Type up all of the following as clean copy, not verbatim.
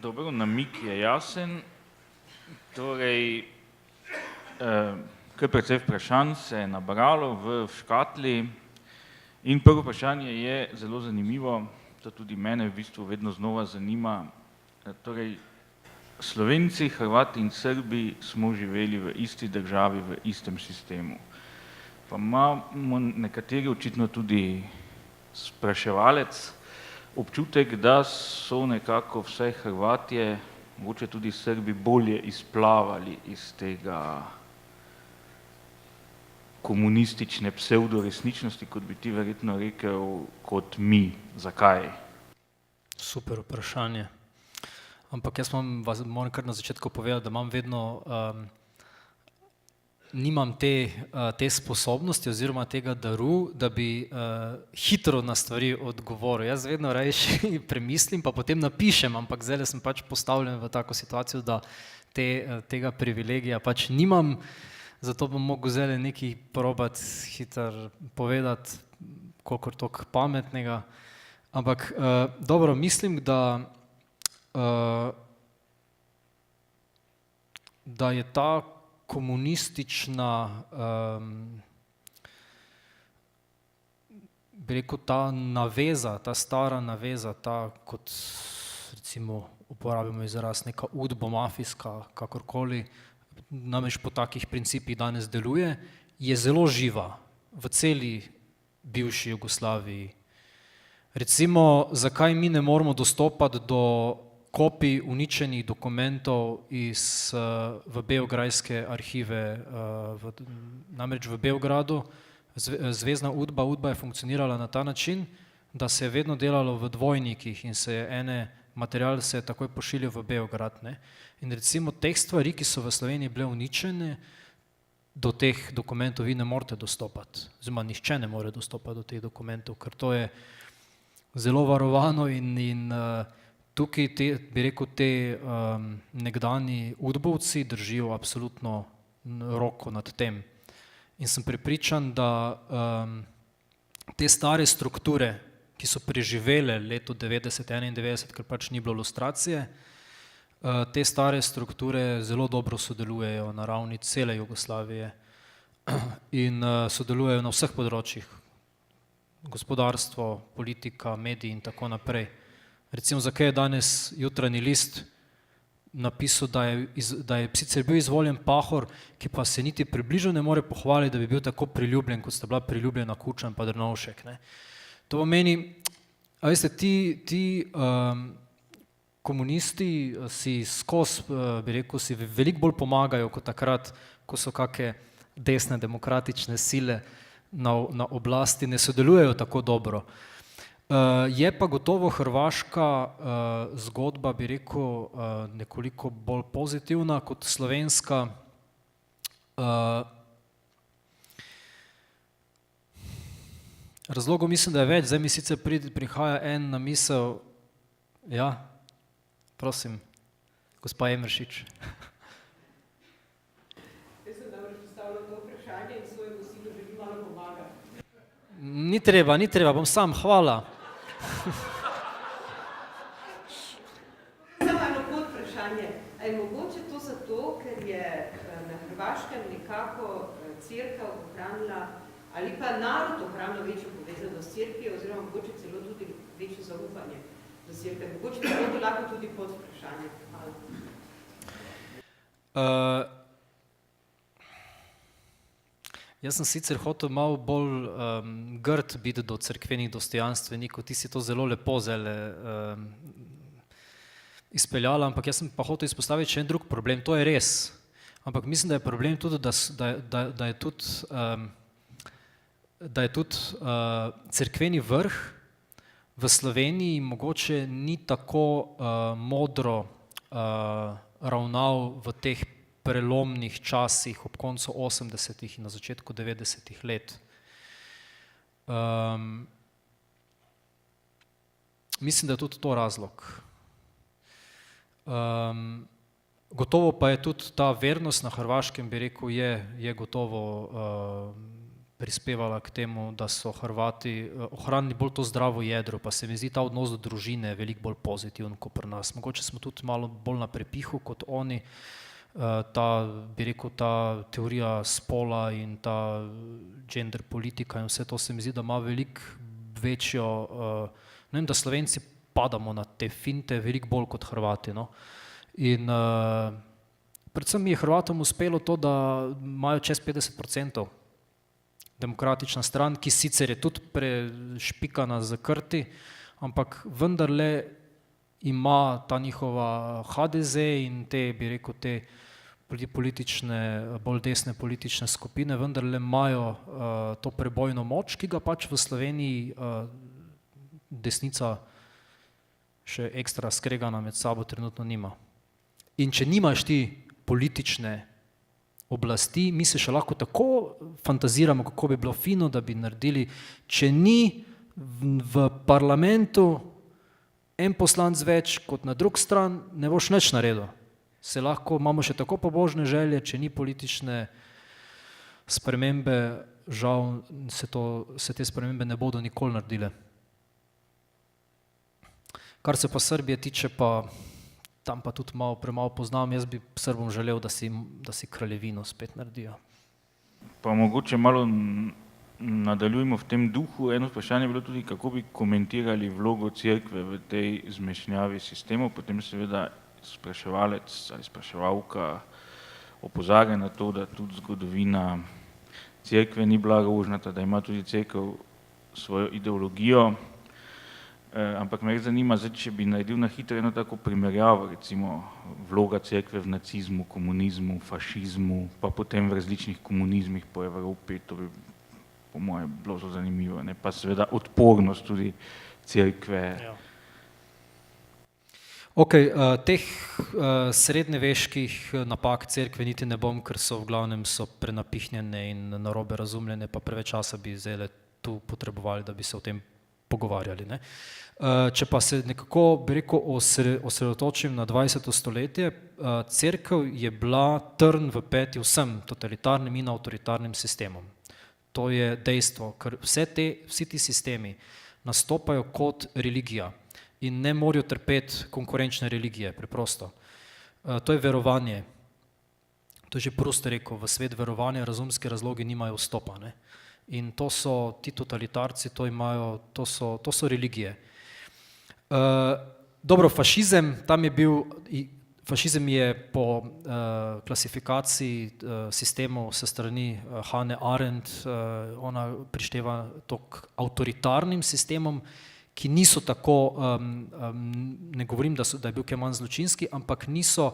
Dobro, namik je jasen. Torej, kar precej vprašanj se je nabralo v škatli in prvo vprašanje je zelo zanimivo, to tudi mene v bistvu vedno znova zanima. Torej, Slovenci, Hrvati in Srbi smo živeli v isti državi, v istem sistemu. Pa imamo nekateri očitno tudi spraševalec občutek, da so nekako vsaj Hrvatje, mogoče tudi Srbi, bolje izplavali iz tega komunistične psevdoresničnosti, kot bi ti verjetno rekel, kot mi. Zakaj? Super vprašanje. Ampak jaz moram kar na začetku povedati, da imam vedno, nimam te sposobnosti oziroma tega daru, da bi hitro na stvari odgovoril. Jaz vedno rajši premislim, pa potem napišem, ampak zdaj sem pač postavljen v tako situacijo, da tega privilegija pač nimam, zato bom mogel zdaj nekaj probati hitro povedati, kolikor toliko pametnega. Ampak dobro, mislim, da je ta komunistična, bi rekel, ta naveza, ta stara naveza, ta, kot recimo uporabimo izraz, neka udbo-mafijska, kakorkoli, namreč po takih principih danes deluje, je zelo živa v celi bivši Jugoslaviji. Recimo, zakaj mi ne moremo dostopati do kopij uničenih dokumentov v beograjske arhive, namreč v Beogradu zvezna udba je funkcionirala na ta način, da se je vedno delalo v dvojnikih in material se je takoj pošiljal v Beograd. In recimo teh stvari, ki so v Sloveniji bile uničene, do teh dokumentov vi ne morete dostopati, oziroma nihče ne more dostopati do teh dokumentov, ker to je zelo varovano in tukaj bi rekel, te nekdanji udbovci držijo absolutno roko nad tem. In sem prepričan, da te stare strukture, ki so preživele leto 90-91, ker pač ni bilo lustracije, te stare strukture zelo dobro sodelujejo na ravni cele Jugoslavije in sodelujejo na vseh področjih, gospodarstvo, politika, mediji in tako naprej. Recimo, zakaj je danes Jutranji list napisal, da je sicer bil izvoljen Pahor, ki pa se niti približno ne more pohvaliti, da bi bil tako priljubljen, kot sta bila priljubljena Kučan pa Drnovšek. To pomeni, a veste, ti komunisti si skozi, bi rekel, si veliko bolj pomagajo kot takrat, ko so kakšne desne demokratične sile na oblasti, ne sodelujejo tako dobro. Je pa gotovo hrvaška zgodba, bi rekel, nekoliko bolj pozitivna kot slovenska. Razlogov mislim, da je več, zdaj mi sicer prihaja en na misel, ja, prosim, gospa Emeršič. Jaz sem namreč postavila to vprašanje in svojemu sinu želim malo pomagati. Ni treba, bom sam, hvala. Samo eno podvprašanje. A je mogoče to zato, ker je na Hrvaškem nekako cerkev ohranila ali pa narod ohranila večjo povezanost s cerkvijo oziroma mogoče celo tudi večjo zaupanje do cerkve? Mogoče to lahko tudi podvprašanje. Jaz sem sicer hotel malo bolj grd biti do cerkvenih dostojanstvenikov, ti si to zelo lepo izpeljala, ampak jaz sem pa hotel izpostaviti še en drug problem, to je res. Ampak mislim, da je problem tudi, da je tudi cerkveni vrh v Sloveniji mogoče ni tako modro ravnal v teh prelomnih časih ob koncu 80-ih in na začetku 90-ih let. Mislim, da je tudi to razlog. Gotovo pa je tudi ta vernost na Hrvaškem, bi rekel, je gotovo prispevala k temu, da so Hrvati ohranili bolj to zdravo jedro, pa se mi zdi ta odnos do družine veliko bolj pozitiven kot pri nas. Mogoče smo tudi malo bolj na prepihu kot oni. Bi rekel, ta teorija spola in ta gender politika in vse to se mi zdi, da ima veliko večjo, ne vem, da Slovenci padamo na te finte veliko bolj kot Hrvati, no. In predvsem mi je Hrvatom uspelo to, da imajo čez 50% demokratična stran, ki sicer je tudi prešpikana z krti, ampak vendarle ima ta njihova HDZ in te, bi rekel, te politične, bolj desne politične skupine, vendarle imajo to prebojno moč, ki ga pač v Sloveniji desnica še ekstra skregana med sabo trenutno nima. In če nimaš ti politične oblasti, mi se še lahko tako fantaziramo, kako bi bilo fino, da bi naredili, če ni v parlamentu en poslanc več kot na drug stran, ne boš nič naredil. Se lahko, imamo še tako pobožne želje, če ni politične spremembe, žal se te spremembe ne bodo nikoli naredile. Kar se pa Srbije tiče, pa tam pa tudi premalo poznam, jaz bi Srbom želel, da si kraljevino spet naredijo. Pa mogoče malo nadaljujemo v tem duhu. Eno vprašanje je bilo tudi, kako bi komentirali vlogo cerkve v tej zmešnjavi sistemov, potem seveda spraševalec ali spraševalka opozarja na to, da tudi zgodovina cerkve ni bila rožnata, da ima tudi cerkev svojo ideologijo. Ampak me res zanima, če bi naredil na hitro eno tako primerjavo, recimo vloga cerkve v nacizmu, komunizmu, fašizmu, pa potem v različnih komunizmih po Evropi, to bi po moje bilo zelo zanimivo, ne? Pa seveda odpornost tudi cerkve. Ja. Ok, teh srednjeveških napak cerkve niti ne bom, ker so v glavnem prenapihnjene in narobe razumljene, pa preveč časa bi zdaj tu potrebovali, da bi se o tem pogovarjali, ne. Če pa se nekako, bi rekel, osredotočim na 20. stoletje, cerkev je bila trn v peti vsem totalitarnim in avtoritarnim sistemom. To je dejstvo, ker vsi ti sistemi nastopajo kot religija in ne morajo trpeti konkurenčne religije, preprosto. To je verovanje. To je že Proust rekel, v svet verovanja razumski razlogi nimajo vstopa, ne. In to so ti totalitarci, to so religije. Dobro, fašizem, fašizem je po klasifikaciji sistemov se strani Hannah Arendt, ona prišteva to k avtoritarnim sistemom, ki niso tako, ne govorim, da je bil kaj manj zločinski, ampak niso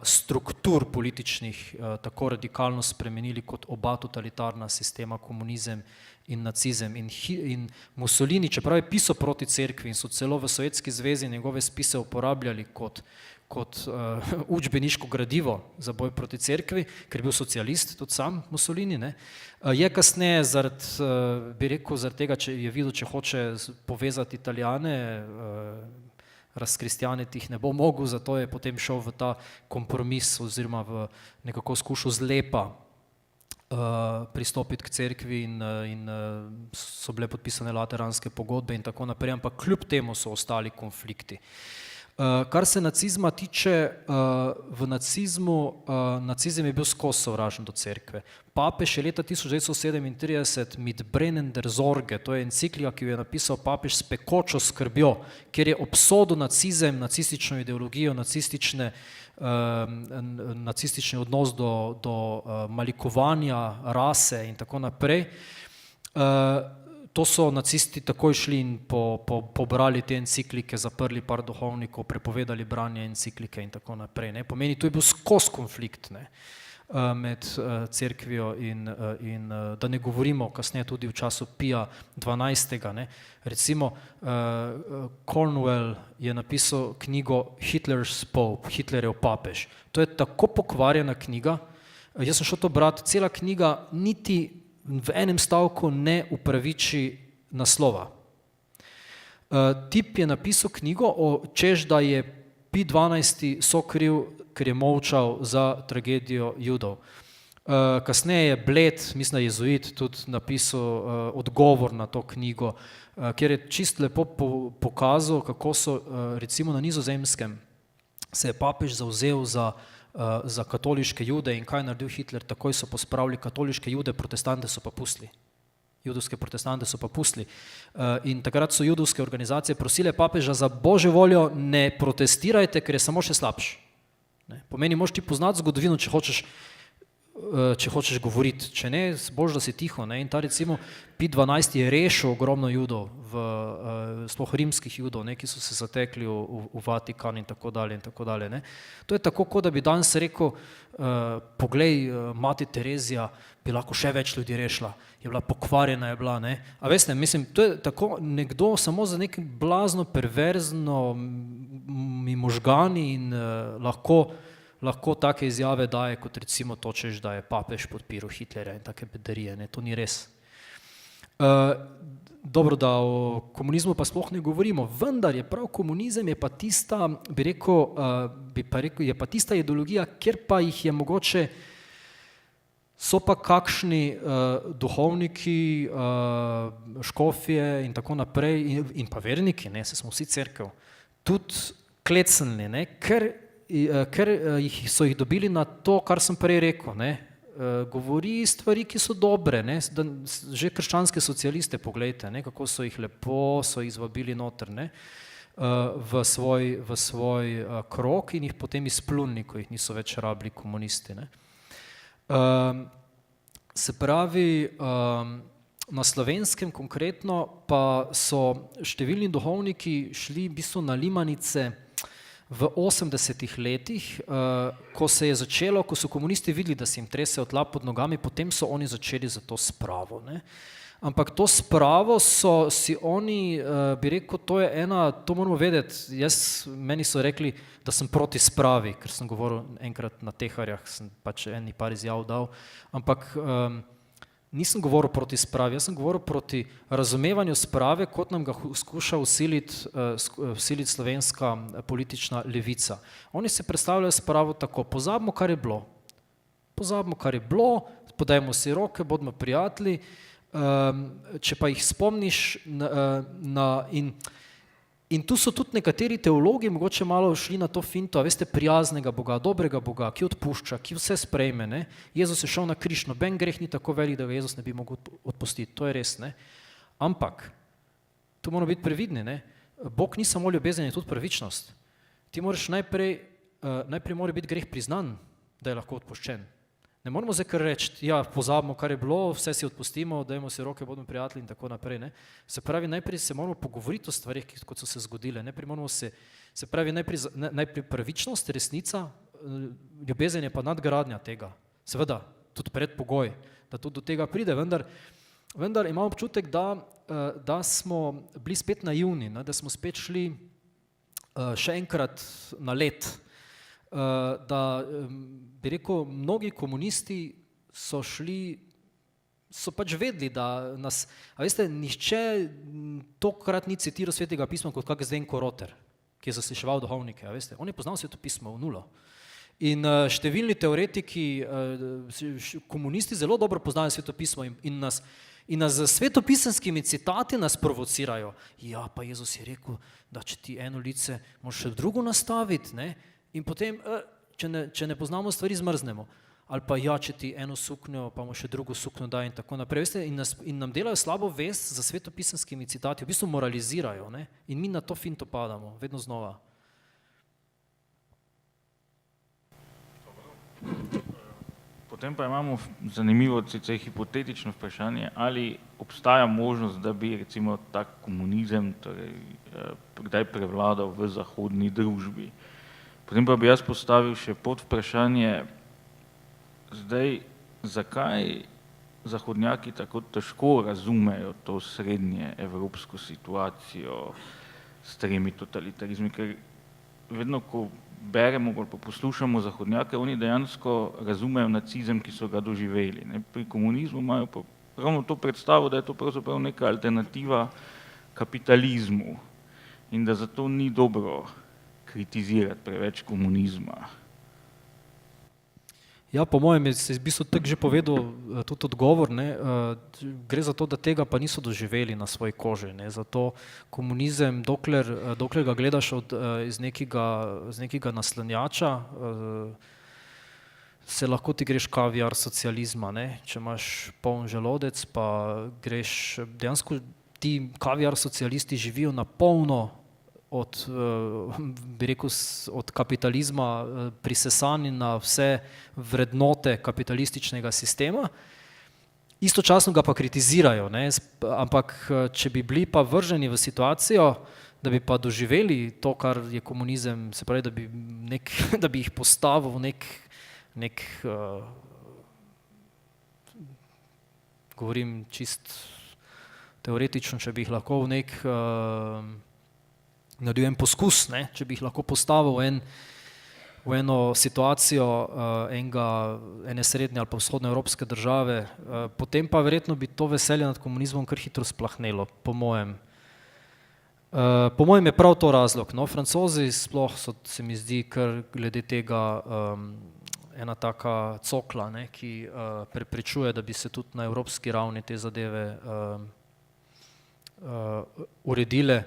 struktur političnih tako radikalno spremenili kot oba totalitarna sistema, komunizem in nacizem. In Mussolini, čeprav je pisal proti cerkvi in so celo v Sovjetski zvezi njegove spise uporabljali kot učbeniško gradivo za boj proti cerkvi, ker je bil socialist tudi sam Mussolini, ne, je kasneje bi rekel, zaradi tega, če je videl, če hoče povezati Italijane, razkristjaniti jih ne bo mogel, zato je potem šel v ta kompromis oziroma nekako skušal zlepa pristopiti k cerkvi in so bile podpisane lateranske pogodbe in tako naprej, ampak kljub temu so ostali konflikti. Kar se nacizma tiče, v nacizem je bil skozi sovražen do cerkve. Papež je leta 1937 mit brennender Sorge, to je enciklika, ki jo je napisal papež s pekočo skrbjo, kjer je obsodil nacizem, nacistično ideologijo, nacistični odnos do malikovanja rase in tako naprej. To so nacisti takoj šli in pobrali te enciklike, zaprli par duhovnikov, prepovedali branje enciklike in tako naprej, ne. Pomeni, tu je bil skozi konflikt, ne, med cerkvijo in da ne govorimo kasneje tudi v času Pija XII, ne. Recimo Cornwell je napisal knjigo Hitler's Pope, Hitlerjev papež. To je tako pokvarjena knjiga, jaz sem šel to brati, cela knjiga niti v enem stavku ne upraviči naslova. Tip je napisal knjigo, češ da je Pij XII sokriv, ker je molčal za tragedijo Judov. Kasneje je Bled, mislim, da je jezuit, tudi napisal odgovor na to knjigo, kjer je čist lepo pokazal, kako so recimo na Nizozemskem se je papež zavzel za katoliške Jude in kaj je naredil Hitler, takoj so pospravili katoliške Jude, protestante so pa pustili. Judovske protestante so pa pustili. In takrat so judovske organizacije prosile papeža za Božjo voljo, ne protestirajte, ker je samo še slabš. Pomeni, moraš ti poznati zgodovino, če hočeš govoriti, če ne, bož, da si tiho. In ta recimo Pij XII je rešil ogromno Judov, sploh rimskih Judov, ki so se zatekli v Vatikan in tako dalje in tako dalje. To je tako, kot da bi danes rekel, poglej, mati Terezija bi lahko še več ljudi rešila, je bila pokvarjena, je bila, A veste, mislim, to je tako nekdo samo za nekim blazno, perverzno možgani in lahko take izjave daje, kot recimo točeš, da je papež podpiral Hitlerja in take bedarije, to ni res. Dobro, da o komunizmu pa sploh ne govorimo, vendar je prav komunizem je pa tista, bi pa rekel, je pa tista ideologija, kjer pa jih je mogoče, so pa kakšni duhovniki, škofje in tako naprej in pa verniki, se smo vsi cerkev, tudi klecnili, ker so jih dobili na to, kar sem prej rekel, govori stvari, ki so dobre, že krščanske socialiste poglejte, kako so jih lepo, so jih zvabili noter, v svoj krog in jih potem izplunili, ko jih niso več rabili komunisti. Se pravi, na Slovenskem konkretno pa so številni duhovniki šli v bistvu na limanice v 80-ih letih, ko se je začelo, ko so komunisti videli, da se jim trese od tla pod nogami, potem so oni začeli za to spravo. Ampak to spravo so si oni, bi rekel, to moramo vedeti, meni so rekli, da sem proti spravi, ker sem govoril enkrat na Teharjah, sem pač eni par izjav dal, ampak nisem govoril proti spravi, jaz sem govoril proti razumevanju sprave, kot nam ga skuša vsiliti slovenska politična levica. Oni se predstavljajo spravo tako, pozabimo, kar je bilo, podajmo si roke, bodimo prijatelji, če pa jih spomniš in tu so tudi nekateri teologi mogoče malo šli na to finto, a veste, prijaznega Boga, dobrega Boga, ki odpušča, ki vse sprejme, Jezus je šel na križ, noben greh ni tako velik, da ga Jezus ne bi mogel odpustiti, to je res, ampak tu moramo biti previdni, Bog ni samo ljubezen, je tudi pravičnost. Ti moraš najprej mora biti greh priznan, da je lahko odpuščen. Ne moramo zdaj kar reči, ja, pozabimo, kar je bilo, vse si odpustimo, dajmo si roke, bodimo prijatelji in tako naprej. Se pravi, najprej se moramo pogovoriti o stvarih, kot so se zgodile. Se pravi, najprej pravičnost, resnica, ljubezen je pa nadgradnja tega. Seveda, tudi predpogoj, da tudi do tega pride, vendar imam občutek, da smo bili spet naivni, da smo spet šli še enkrat na let, da bi rekel, mnogi komunisti so pač vedeli, da nas, a veste, nihče tokrat ni citiral Svetega pisma kot kak Zdenko Roter, ki je zasliševal duhovnike, a veste, on je poznal Sveto pismo v nulo. In številni teoretiki, komunisti zelo dobro poznajo Sveto pismo in nas z svetopisanskimi citati nas provocirajo. Ja, pa Jezus je rekel, da če ti eno lice moraš še drugo nastaviti, in potem, če ne poznamo stvari, zmrznemo. Ali pa ja, če ti eno suknjo, pa mu še drugo suknjo daj in tako naprej. Veste, in nam delajo slabo vest za svetopisanskimi citati, v bistvu moralizirajo, in mi na to finto padamo, vedno znova. Potem pa imamo zanimivo, sicer hipotetično vprašanje, ali obstaja možnost, da bi recimo tak komunizem kdaj prevladal v zahodni družbi. Potem pa bi jaz postavil še pod vprašanje, zdaj, zakaj zahodnjaki tako težko razumejo to srednje evropsko situacijo s tremi totalitarizmi, ker vedno, ko beremo ali pa poslušamo zahodnjake, oni dejansko razumejo nacizem, ki so ga doživeli. Pri komunizmu imajo pa ravno to predstavo, da je to pravzaprav neka alternativa kapitalizmu in da zato ni dobro kritizirati preveč komunizma. Ja, po mojem se je v bistvu tako že povedal tudi odgovor, ne, gre za to, da tega pa niso doživeli na svoji koži, ne, zato komunizem, dokler ga gledaš iz nekega naslanjača, se lahko ti greš kaviar socializma, ne, če imaš poln želodec, pa greš, dejansko ti kaviar socialisti živijo na polno bi rekel, od kapitalizma prisesani na vse vrednote kapitalističnega sistema, istočasno ga pa kritizirajo, ne, ampak če bi bili pa vrženi v situacijo, da bi pa doživeli to, kar je komunizem, se pravi, da bi jih postavil v nek govorim čist teoretično, če bi jih lahko v naredil en poskus, ne, če bi jih lahko postavil v eno situacijo ene srednje ali pa vzhodnoevropske države, potem pa verjetno bi to veselje nad komunizmom kar hitro splahnelo, po mojem. Po mojem je prav to razlog, no, Francozi sploh so, se mi zdi, kar glede tega ena taka cokla, ne, ki preprečuje, da bi se tudi na evropski ravni te zadeve uredile,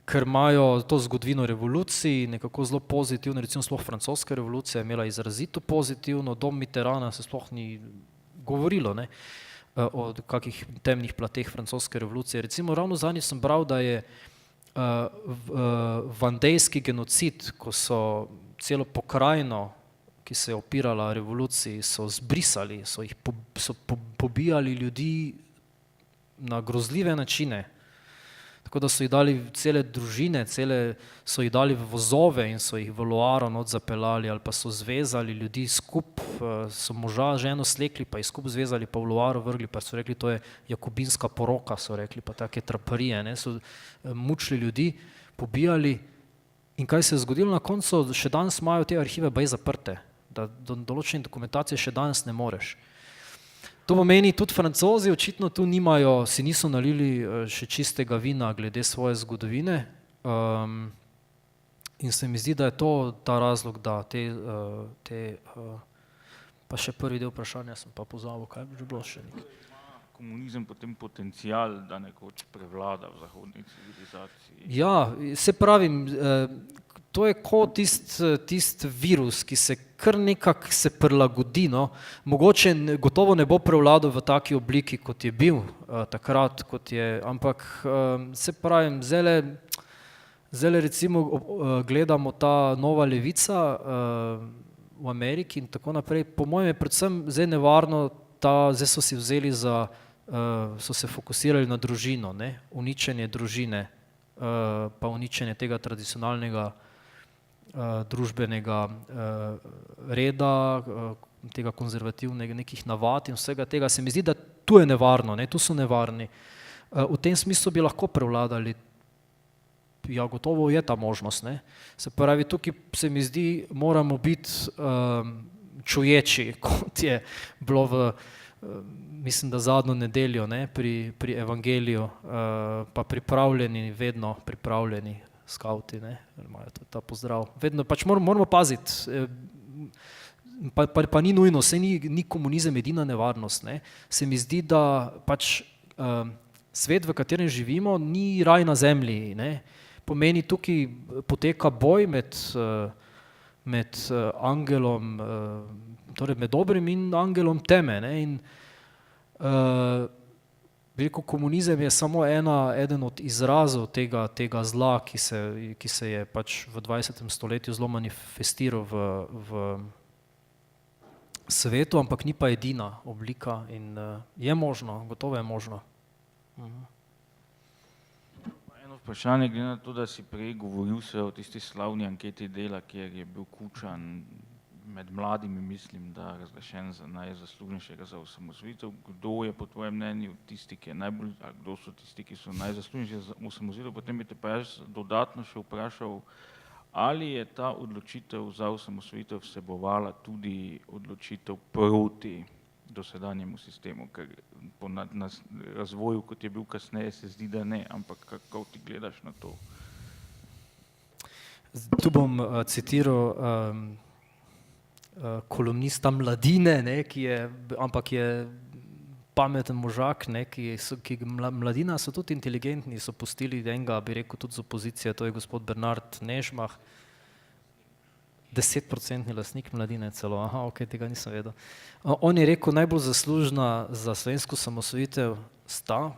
ker imajo to zgodovino revolucij, nekako zelo pozitivno, recimo sploh francoska revolucija je imela izrazito pozitivno, do Mitterranda se sploh ni govorilo, ne, o kakih temnih plateh francoske revolucije. Recimo ravno zadnjič sem bral, da je vandejski genocid, ko so celo pokrajino, ki se je opirala revoluciji, so zbrisali, so pobijali ljudi na grozljive načine. Tako da so jih dali cele družine, so jih dali v vozove in so jih v Loaro not zapeljali ali pa so zvezali ljudi skup, so moža, ženo slekli pa jih skup zvezali pa v Loaro vrgli, pa so rekli, to je jakobinska poroka, so rekli, pa take traparije, ne, so mučili ljudi, pobijali in kaj se je zgodilo na koncu, še danes imajo te arhive baje zaprte, da do določene dokumentacije še danes ne moreš. To pomeni, tudi Francozi očitno tu nimajo, si niso nalili še čistega vina glede svoje zgodovine in se mi zdi, da je to ta razlog, da pa še prvi del vprašanja sem pa pozabil, kaj bi že bilo še nekaj. Komunizem potem potencial, da nekoč prevlada v zahodni civilizaciji. Ja, se pravim, to je kot tist virus, ki se kar nekako se prilagodi, no. Mogoče gotovo ne bo prevladal v taki obliki, kot je bil takrat, ampak se pravim, zdajle recimo gledamo ta nova levica v Ameriki in tako naprej, po mojem je predvsem zdaj nevarno, zdaj so si vzeli so se fokusirali na družino, ne, uničenje družine, pa uničenje tega tradicionalnega družbenega reda, tega konzervativnega, nekih navad in vsega tega, se mi zdi, da tu je nevarno, ne, tu so nevarni. V tem smislu bi lahko prevladali, ja, gotovo je ta možnost, ne. Se pravi, tukaj se mi zdi, moramo biti čuječi, kot je bilo mislim, da zadnjo nedeljo, ne, pri evangeliju, pa pripravljeni, vedno pripravljeni, skauti, ne, imajo ta pozdrav. Vedno, pač moramo paziti, pa ni nujno, saj ni komunizem edina nevarnost, ne. Se mi zdi, da pač svet, v katerem živimo, ni raj na zemlji, ne. Pomeni, tukaj poteka boj med angelom, torej med dobrim in angelom teme, ne, in rekel, komunizem je samo eden od izrazov tega zla, ki se je pač v 20. stoletju zelo manifestiral v svetu, ampak ni pa edina oblika in je možno, gotovo je možno. Eno vprašanje, glede na to, da si prej govoril se o tisti slavni anketi Dela, kjer je bil Kučan med mladimi, mislim, da razglašen za najzaslužnejšega za osamosvojitev. Kdo je po tvojem mnenju tisti, ki je najbolj, ali kdo so tisti, ki so najzaslužnejši za osamosvojitev? Potem bi te pa jaz dodatno še vprašal, ali je ta odločitev za osamosvojitev vsebovala tudi odločitev proti dosedanjemu sistemu, ker po razvoju, kot je bil kasneje, se zdi, da ne, ampak kako ti gledaš na to? Tu bom citiral kolumnista Mladine, ne, ampak je pameten možak, ne, Mladina so tudi inteligentni, so pustili enega, bi rekel, tudi z opozicije, to je gospod Bernard Nežmah, 10% lastnik Mladine celo, tega nisem vedel. On je rekel, najbolj zaslužna za slovensko samosvojitev sta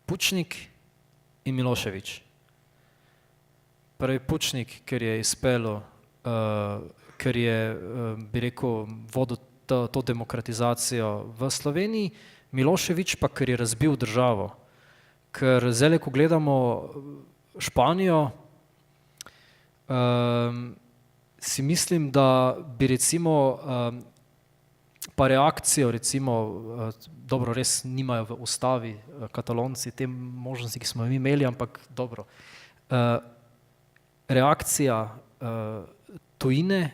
Pučnik in Milošević. Prvi Pučnik, ker je izpeljal, ker je, bi rekel, vodil to demokratizacijo v Sloveniji, Milošević pa, ker je razbil državo. Ker zdaj, ko gledamo Španijo, si mislim, da bi recimo pa reakcijo, recimo, dobro, res nimajo v ustavi Katalonci te možnosti, ki smo jo imeli, ampak dobro, reakcija tujine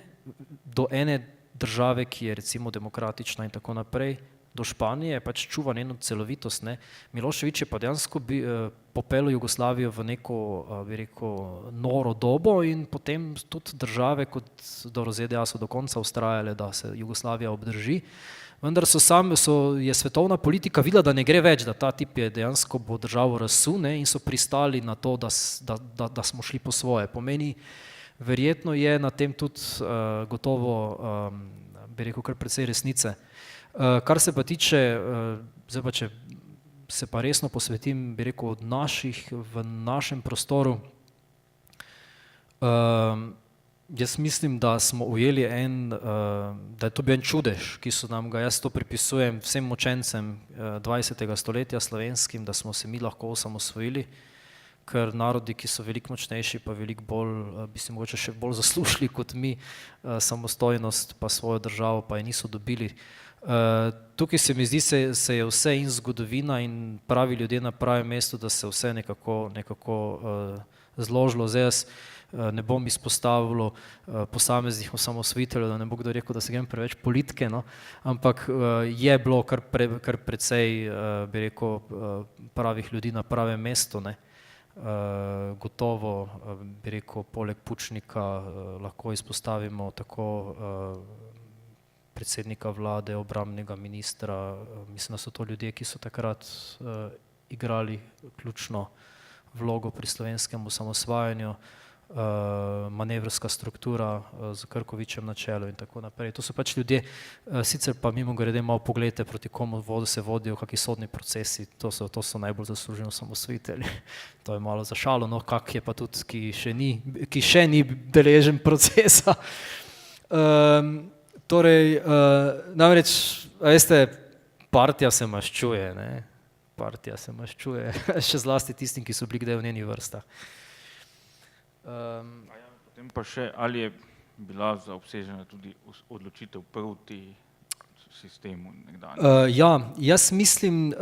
do ene države, ki je recimo demokratična in tako naprej, do Španije, pač čuva njeno celovitost, ne. Milošević je pa dejansko popeljal Jugoslavijo v neko, bi rekel, noro dobo in potem tudi države, kot dobro ZDA so do konca vztrajale, da se Jugoslavija obdrži, vendar je svetovna politika videla, da ne gre več, da ta tip je dejansko bo državo razsul, ne, in so pristali na to, da smo šli po svoje. Pomeni, verjetno je na tem tudi gotovo, bi rekel, kar precej resnice. Kar se pa tiče, zdaj pa če se pa resno posvetim, bi rekel, od naših v našem prostoru, jaz mislim, da smo ujeli da je to bil en čudež, ki so nam ga, jaz to pripisujem vsem močencem 20. stoletja slovenskim, da smo se mi lahko osamosvojili, ker narodi, ki so veliko močnejši, pa veliko bolj, bi si mogoče še bolj zaslužili kot mi samostojnost, pa svojo državo, pa je niso dobili. Tukaj se mi zdi, se je vse in zgodovina in pravi ljudje na pravem mestu, da se vse nekako zložilo. Zdaj jaz ne bom izpostavil posameznih osamosvojiteljev, da ne bo kdo rekel, da se grem preveč politike, no, ampak je bilo kar precej, bi rekel, pravih ljudi na pravem mestu, ne. Gotovo, bi rekel, poleg Pučnika lahko izpostavimo tako predsednika vlade, obrambnega ministra, mislim, da so to ljudje, ki so takrat igrali ključno vlogo pri slovenskem osamosvajanju, manevrska struktura z Krkovičem na čelu in tako naprej. To so pač ljudje, sicer pa mimogrede malo pogledajte, proti komu se vodijo kakšni sodni procesi, to so najbolj zasluženi osamosvojitelji. To je malo za šalo, no, kak je pa tudi, ki še ni deležen procesa. Torej, namreč, veste, partija se maščuje, ne, partija se maščuje, še zlasti tistim, ki so bili kdaj v njenih vrstah. Potem pa še, ali je bila zaobsežena tudi odločitev proti sistemu nekdanje? Ja, jaz mislim,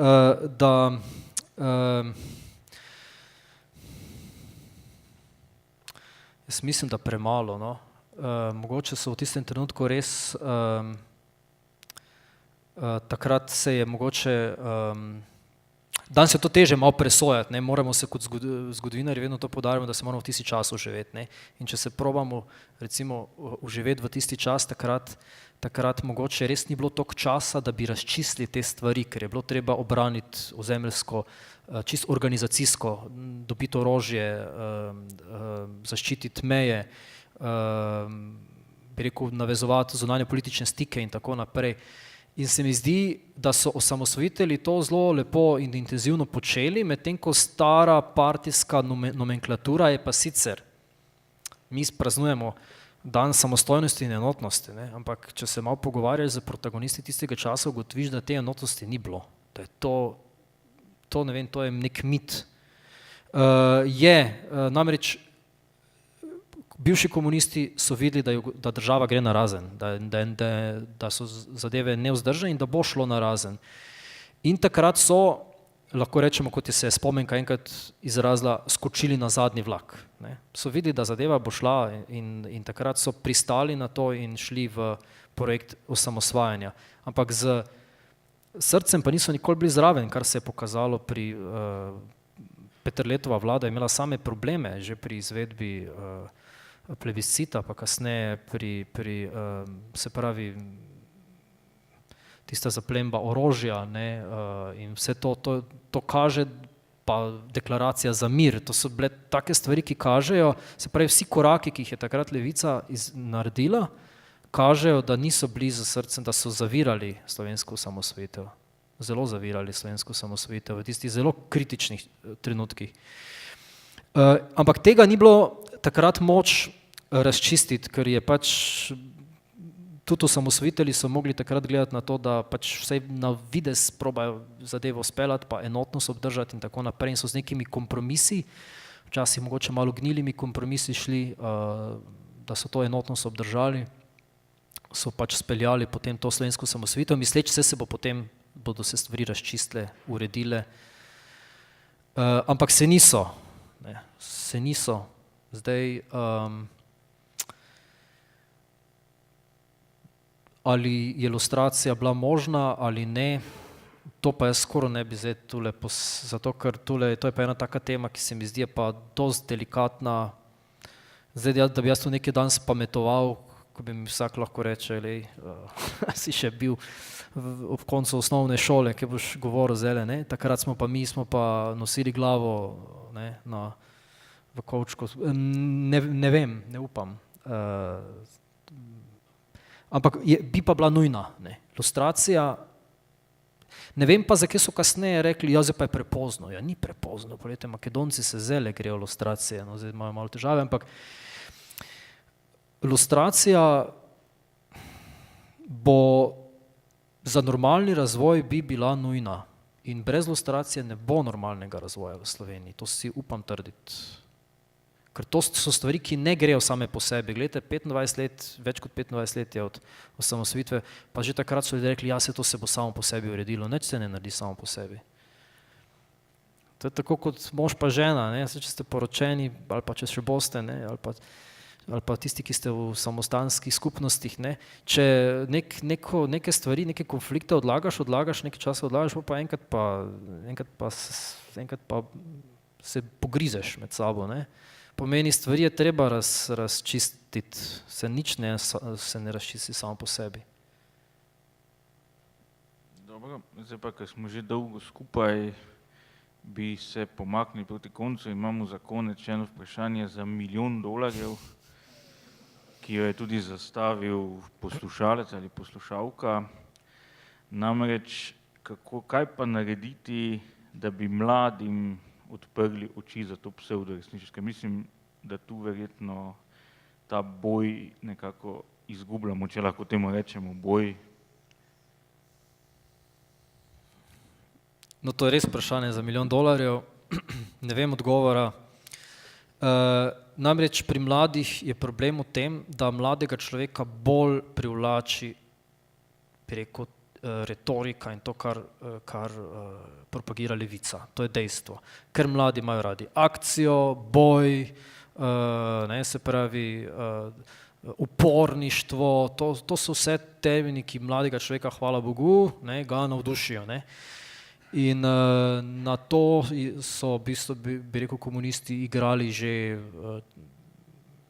da premalo, no. Mogoče so v tistem trenutku res, takrat se je mogoče, danes je to teže malo presojati, ne, moramo se kot zgodovinarji vedno to poudarjamo, da se moramo v tisti čas uživeti, ne, in če se probamo recimo uživeti v tisti čas, takrat mogoče res ni bilo toliko časa, da bi razčistili te stvari, ker je bilo treba obraniti ozemeljsko, čisto organizacijsko, dobiti orožje, zaščititi meje, bi rekel, navezovati zunanje politične stike in tako naprej. In se mi zdi, da so osamosvojitelji to zelo lepo in intenzivno počeli, medtem ko stara partijska nomenklatura je pa sicer, mi praznujemo dan samostojnosti in enotnosti, ne, ampak če se malo pogovarjaš z protagonisti tistega časa, ugotoviš, da te enotnosti ni bilo. Da je to ne vem, to je nek mit. Namreč bivši komunisti so videli, da država gre narazen, da so zadeve nevzdržne in da bo šlo narazen. In takrat so, lahko rečemo, kot je se Spomenka enkrat izrazila, skočili na zadnji vlak, ne. So videli, da zadeva bo šla in takrat so pristali na to in šli v projekt osamosvajanja. Ampak z srcem pa niso nikoli bili zraven, kar se je pokazalo pri Peterletova vlada je imela same probleme že pri izvedbi plebiscita, pa kasneje se pravi, tista zaplemba orožja, ne, in vse to kaže, pa deklaracija za mir, to so bile take stvari, ki kažejo, se pravi vsi koraki, ki jih je takrat levica naredila, kažejo, da niso bili za srcem, da so zavirali slovensko osamosvojitev, zelo zavirali slovensko osamosvojitev v tistih zelo kritičnih trenutkih. Ampak tega ni bilo takrat moč razčistiti, ker je pač tudi osamosvojitelji so mogli takrat gledati na to, da pač vsaj na videz probajo zadevo speljati, pa enotnost obdržati in tako naprej in so z nekimi kompromisi, včasih mogoče malo gnilimi kompromisi šli, da so to enotnost obdržali, so pač speljali potem to slovensko osamosvojitev, misleč se bo potem, bodo se stvari razčistile, uredile, ampak se niso, zdaj, ali je lustracija bila možna ali ne, to pa jaz skoraj ne bi zdaj tule, zato ker tule, to je pa ena taka tema, ki se mi zdi pa dosti delikatna, zdaj da bi jaz tu nekaj dan spametoval, ko bi mi vsak lahko reče, lej, si še bil ob koncu osnovne šole, kje boš govoril zdaj, ne, takrat smo pa nosili glavo, ne, v kovčku, ne vem, ne upam, ampak bi pa bila nujna, ne, lustracija, ne vem pa, zakaj so kasneje rekli, ja, zdaj pa je prepozno, ja, ni prepozno, poglejte, Makedonci se zdaj grejo lustracije, no, zdaj imajo malo težave, ampak lustracija bo za normalni razvoj bi bila nujna in brez lustracije ne bo normalnega razvoja v Sloveniji, to si upam trditi. Ker to so stvari, ki ne grejo same po sebi. Glejte, 25 let, več kot 25 let je od osamosvojitve, pa že takrat so ljudje rekli, ja, se to se bo samo po sebi uredilo, nič se ne naredi samo po sebi. To je tako kot mož pa žena, ne, če ste poročeni, ali pa če še boste, ne, ali pa tisti, ki ste v samostanskih skupnostih, ne, če neke stvari, neke konflikte odlagaš, nekaj časa odlagaš, pa enkrat pa se pogrizeš med sabo, ne. Pomeni, stvari je treba razčistiti, nič se ne razčisti samo po sebi. Dobro, zdaj pa, ker smo že dolgo skupaj, bi se pomaknili proti koncu, imamo za konec še eno vprašanje za $1 milijon, ki jo je tudi zastavil poslušalec ali poslušalka. Namreč, kaj pa narediti, da bi mladim odprli oči za to psevdoresničnost. Mislim, da tu verjetno ta boj nekako izgubljamo, če lahko temu rečemo boj. No, to je res vprašanje za $1 milijon, ne vem odgovora. Namreč pri mladih je problem v tem, da mladega človeka bolj privlači preko retorika in to, kar propagira levica. To je dejstvo. Ker mladi imajo radi akcijo, boj, ne, se pravi uporništvo, to so vse termini, ki mladega človeka, hvala Bogu, ne, ga navdušijo, ne. In na to so v bistvu, bi rekel, komunisti igrali že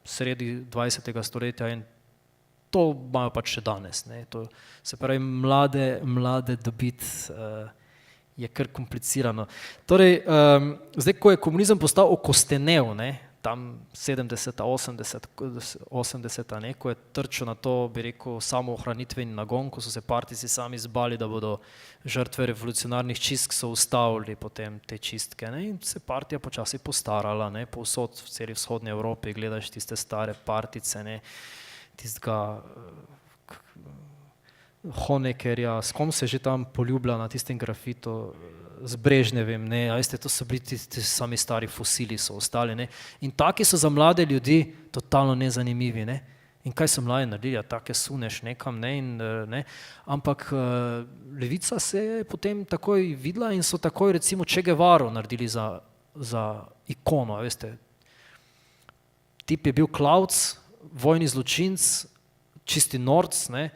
sredi 20. stoletja in to imajo pač še danes, ne, to, se pravi, mlade dobiti je kar komplicirano. Torej, zdaj, ko je komunizem postal okostenel, ne, tam 70, 80, ne, ko je trčil na to, bi rekel, samoohranitveni nagon, ko so se partijci sami zbali, da bodo žrtve revolucionarnih čistk, so ustavili potem te čistke, ne, in se partija počasi postarala, ne, povsod v celi vzhodni Evropi, gledaš tiste stare partice, ne, tistega Honeckerja, s kom se že tam poljublja na tistem grafitu, z Brežnevim, ne, a veste, to so bili tisti sami stari fosili so ostali, ne, in taki so za mlade ljudi totalno nezanimivi, ne, in kaj so mladi naredili, ja, take suneš nekam, ne, in ne, ampak levica se je potem takoj videla in so takoj recimo Che Guevaro naredili za ikono, a veste, tip je bil Klauc, vojni zločinc, čisti norc, ne,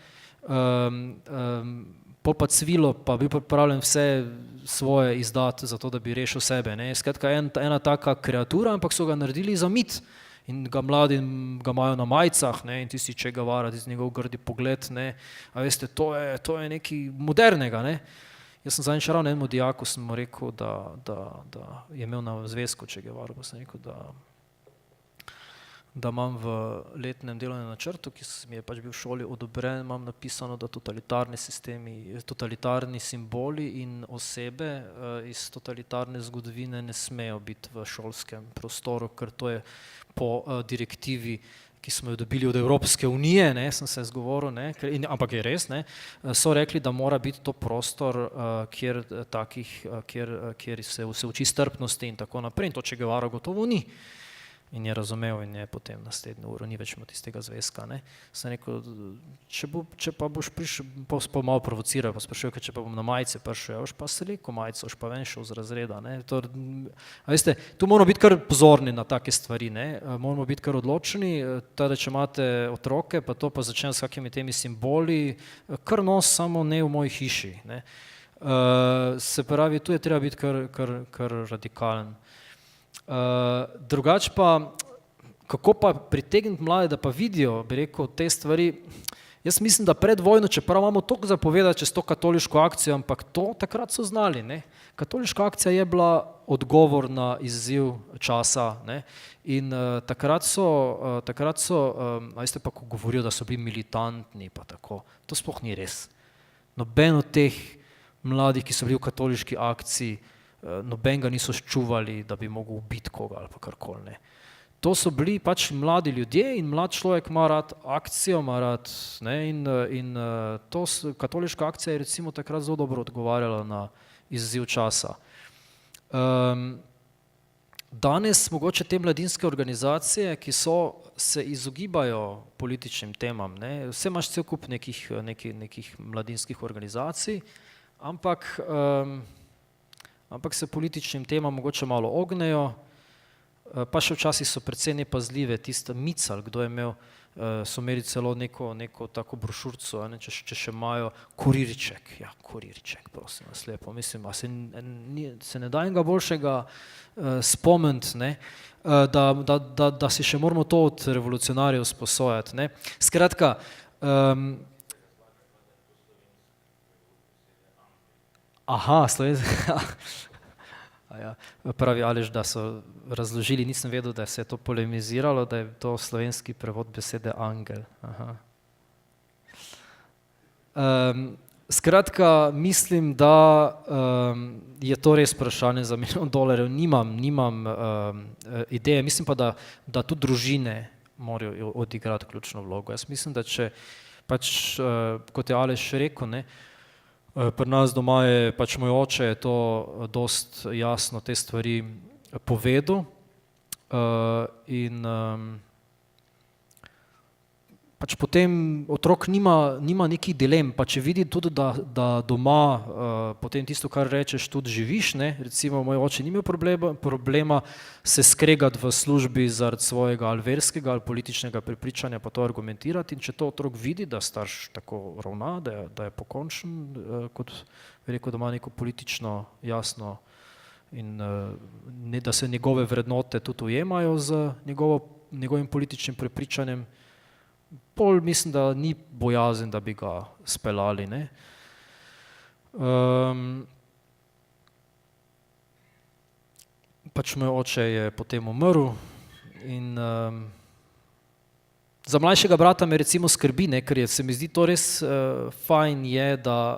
pol pa Cvilo pa bil pripravljen vse svoje izdati za to, da bi rešil sebe, ne, skratka ena taka kreatura, ampak so ga naredili za mit in ga mladi ga imajo na majicah, ne, in tisti Che Guevara, tisti njegov grdi pogled, ne, a veste, to je nekaj modernega, ne. Jaz sem zadnjič ravno enemu dijaku sem mu rekel, da je imel na zvezku Che Guevara, pa sem rekel, da imam v letnem delovnem načrtu, ki mi je pač bil v šoli odobren, imam napisano, da totalitarni sistemi, totalitarni simboli in osebe iz totalitarne zgodovine ne smejo biti v šolskem prostoru, ker to je po direktivi, ki smo jo dobili od Evropske unije, ne, sem se zgovoril, ne, ampak je res, ne, so rekli, da mora biti to prostor, kjer se uči strpnosti in tako naprej, in to Che Guevara gotovo ni. In je razumel in je potem naslednjo uro, ni več imel tistega zvezka, ne. Sem rekel, če pa boš prišel, pa malo provociral, pa sprašujem, če pa bom na majice prišel, boš pa se rekel majico, boš pa ven šel z razreda, ne. A veste, tu moramo biti kar pozorni na take stvari, ne, moramo biti kar odločeni, teda če imate otroke, pa to pa začnem s kakimi temi simboli, kar nos samo ne v moji hiši, ne. Se pravi, tu je treba biti kar radikalen. Drugače pa, kako pa pritegniti mlade, da pa vidijo, bi rekel, te stvari, jaz mislim, da pred vojno, čeprav imamo toliko zapovedati čez to katoliško akcijo, ampak to takrat so znali, ne. Katoliška akcija je bila odgovor na izziv časa, ne, in takrat so, a veste pa, ko govorijo, da so bili militantni pa tako, to sploh ni res. Noben od teh mladih, ki so bili v katoliški akciji, noben ga niso ščuvali, da bi mogel ubiti koga ali pa karkoli, ne. To so bili pač mladi ljudje in mlad človek ima rad akcijo, ima rad, ne, in to katoliška akcija je recimo takrat zelo dobro odgovarjala na izziv časa. Danes mogoče te mladinske organizacije, ki se izogibajo političnim temam, ne, vse imaš cel kup nekih mladinskih organizacij, ampak se političnim temam mogoče malo ognejo, pa še včasih so precej nepazljive, tista Mical, kdo je imel, so imeli celo neko tako brošurico, če še imajo kurirček, ja, kurirček, prosim vas lepo, mislim, a se ne da enega boljšega spomniti, ne, da si še moramo to od revolucionarjev sposojati, ne. Skratka, slovenska, pravi Aleš, da so razložili, nisem vedel, da se je to polemiziralo, da je to slovenski prevod besede angel. Skratka, mislim, da je to res vprašanje za $1 milijon, nimam ideje, mislim pa, da tudi družine morajo odigrati ključno vlogo. Jaz mislim, da če pač, kot je Aleš rekel, ne, pri nas doma je pač moj oče je to dost jasno te stvari povedal in pač potem otrok nima nekih dilem, pa če vidi tudi, da doma potem tisto, kar rečeš, tudi živiš, ne, recimo moj oče ni imel problema se skregati v službi zaradi svojega ali verskega ali političnega prepričanja, pa to argumentirati, in če to otrok vidi, da starš tako ravna, da je pokončen, kot bi rekel, da ima neko politično jasno in da se njegove vrednote tudi ujemajo z njegovim političnim prepričanjem, pol mislim, da ni bojazen, da bi ga speljali, ne. Pač moj oče je potem umrl in za mlajšega brata me recimo skrbi, ne, ker se mi zdi to res fajn je, da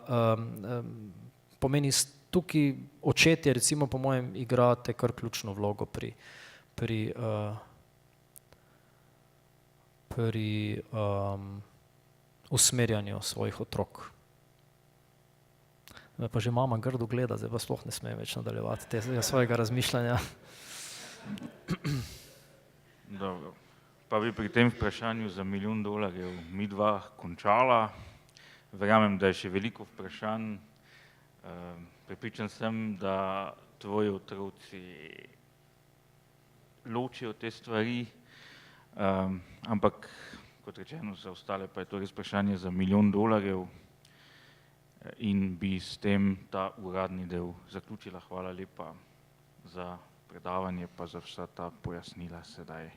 pomeni tukaj očetje recimo po mojem igrate kar ključno vlogo pri usmerjanju svojih otrok. Me pa že mama grdo gleda, zdaj pa sploh ne smem več nadaljevati tega svojega razmišljanja. Dobro, pa bi pri tem vprašanju za $1 milijon midva končala. Verjamem, da je še veliko vprašanj. Prepričan sem, da tvoji otroci ločijo te stvari, ampak kot rečeno za ostale pa je to res vprašanje za $1 milijon in bi s tem ta uradni del zaključila. Hvala lepa za predavanje pa za vsa ta pojasnila sedaj.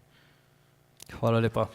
Hvala lepa.